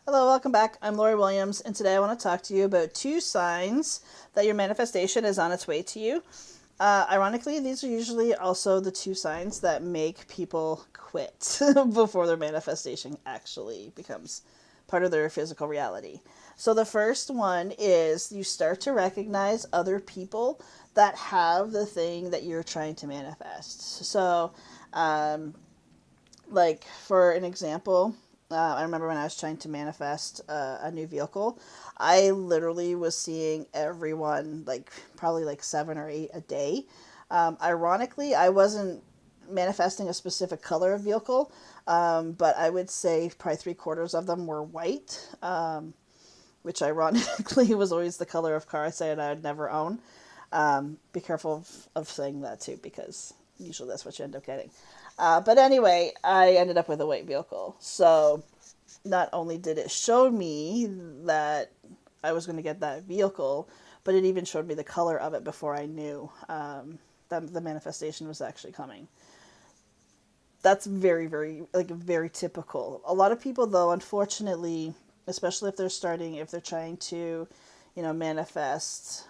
Hello, welcome back. I'm Lori Williams, and today I want to talk to you about two signs that your manifestation is on its way to you. Ironically, these are usually also the two signs that make people quit before their manifestation actually becomes part of their physical reality. So, the first one is you start to recognize other people that have the thing that you're trying to manifest. So, um, like for an example, I remember when I was trying to manifest a new vehicle, I literally was seeing everyone like probably like seven or eight a day. Ironically, I wasn't manifesting a specific color of vehicle, but I would say probably three-quarters of them were white, which ironically was always the color of car I said I'd never own. Be careful of saying that too, because usually that's what you end up getting. But anyway, I ended up with a white vehicle. So not only did it show me that I was going to get that vehicle, but it even showed me the color of it before I knew that the manifestation was actually coming. That's very typical. A lot of people, though, unfortunately, especially if they're trying to, manifest.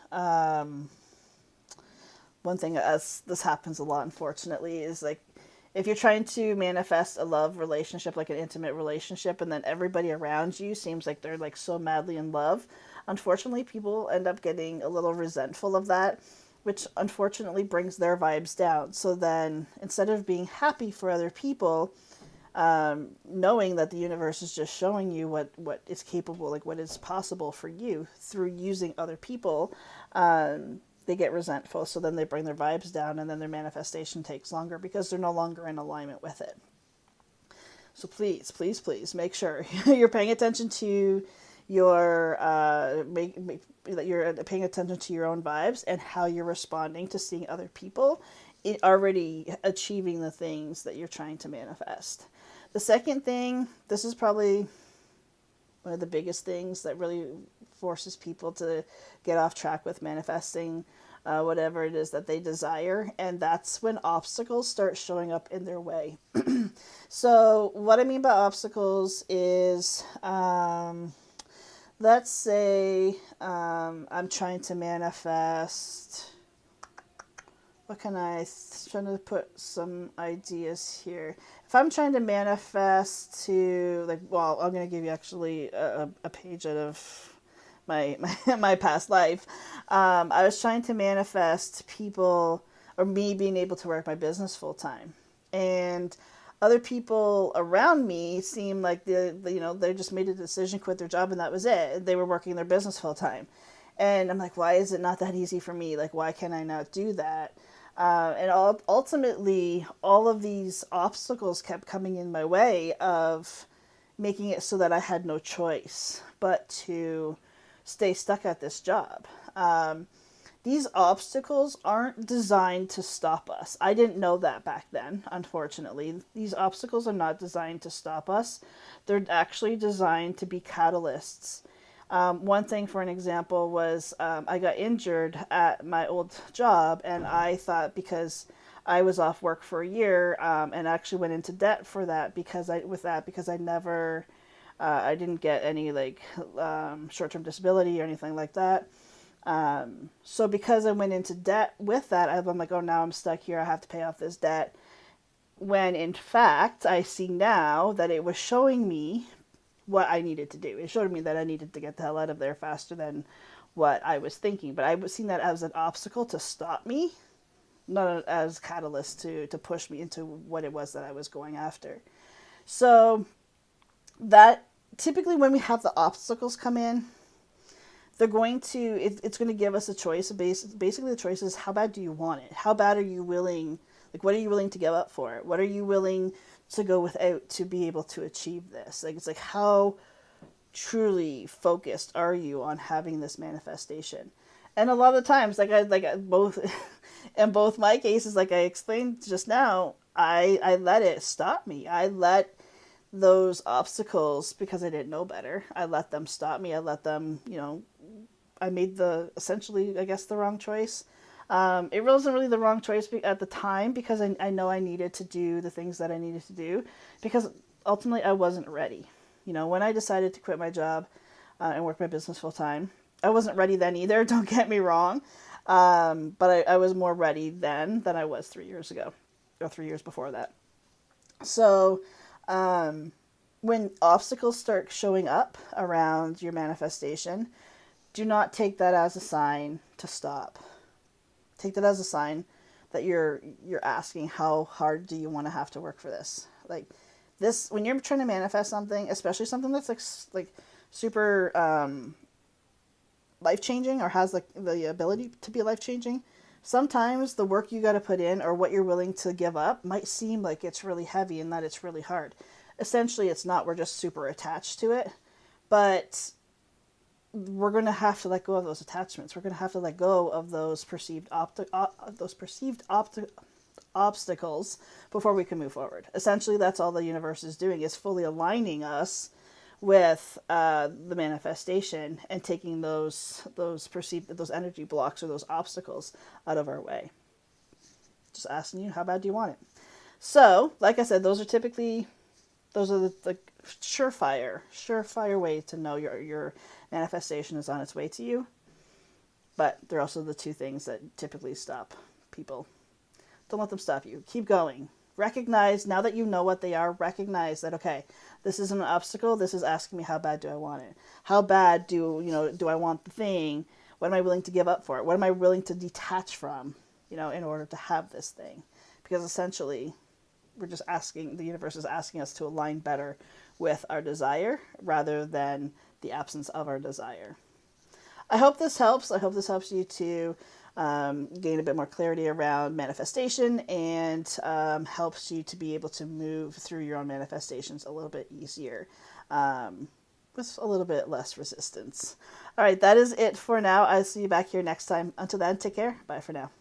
One thing as this happens a lot, unfortunately, is like if you're trying to manifest a love relationship, like an intimate relationship, and then everybody around you seems like they're like so madly in love, unfortunately, people end up getting a little resentful of that, which unfortunately brings their vibes down. So then instead of being happy for other people, knowing that the universe is just showing you what is capable, like what is possible for you through using other people, they get resentful. So then they bring their vibes down, and then their manifestation takes longer because they're no longer in alignment with it. So please make sure you're paying attention to your that you're paying attention to your own vibes and how you're responding to seeing other people already achieving the things that you're trying to manifest. The second thing, this is probably one of the biggest things that really forces people to get off track with manifesting whatever it is that they desire, and that's when obstacles start showing up in their way. So, what I mean by obstacles is, let's say I'm trying to manifest. What can I trying to put some ideas here? If I'm trying to manifest to like, well, I'm gonna give you actually a page out of my past life. I was trying to manifest people or me being able to work my business full time, and other people around me seemed like they just made a decision, quit their job, and that was it. They were working their business full time, and I'm like, why is it not that easy for me? Like, why can I not do that? Ultimately, all of these obstacles kept coming in my way of making it so that I had no choice but to stay stuck at this job. These obstacles aren't designed to stop us. I didn't know that back then, unfortunately. These obstacles are not designed to stop us, they're actually designed to be catalysts. One thing, for an example, was I got injured at my old job, and I thought because I was off work for a year, and actually went into debt for that because I never I didn't get any like short term disability or anything like that. So because I went into debt with that, I'm like, oh, now I'm stuck here. I have to pay off this debt. When in fact, I see now that it was showing me what I needed to do. It showed me that I needed to get the hell out of there faster than what I was thinking. But I was seeing that as an obstacle to stop me, not as a catalyst to push me into what it was that I was going after. So that typically when we have the obstacles come in, it's going to give us a choice. Basically the choice is, how bad do you want it? How bad are you willing, like what are you willing to give up for it? What are you willing to go without to be able to achieve this? Like, it's like, how truly focused are you on having this manifestation? And a lot of times, both in both my cases, like I explained just now, I let it stop me. I let those obstacles, because I didn't know better, I let them stop me. I let them, I made the essentially, I guess, the wrong choice. It wasn't really the wrong choice at the time, because I know I needed to do the things that I needed to do, because ultimately I wasn't ready. You know, when I decided to quit my job and work my business full time, I wasn't ready then either, don't get me wrong. But I was more ready then than I was 3 years ago, or 3 years before that. So, when obstacles start showing up around your manifestation, do not take that as a sign to stop. Take that as a sign that you're asking, how hard do you want to have to work for this? Like this, when you're trying to manifest something, especially something that's like super life changing, or has the ability to be life changing, sometimes the work you got to put in, or what you're willing to give up, might seem like it's really heavy and that it's really hard. Essentially, it's not. We're just super attached to it. But we're going to have to let go of those attachments. We're going to have to let go of those obstacles before we can move forward. Essentially, that's all the universe is doing, is fully aligning us with the manifestation and taking those energy blocks or those obstacles out of our way. Just asking you, how bad do you want it? So, like I said, those are the surefire way to know your manifestation is on its way to you. But they're also the two things that typically stop people. Don't let them stop you. Keep going. Recognize, now that you know what they are, recognize that, okay, this isn't an obstacle. This is asking me, how bad do I want it? How bad do I want the thing? What am I willing to give up for it? What am I willing to detach from, in order to have this thing? Because essentially, we're just asking, the universe is asking us to align better with our desire rather than the absence of our desire. I hope this helps. I hope this helps you to gain a bit more clarity around manifestation, and helps you to be able to move through your own manifestations a little bit easier, with a little bit less resistance. All right, that is it for now. I'll see you back here next time. Until then, take care. Bye for now.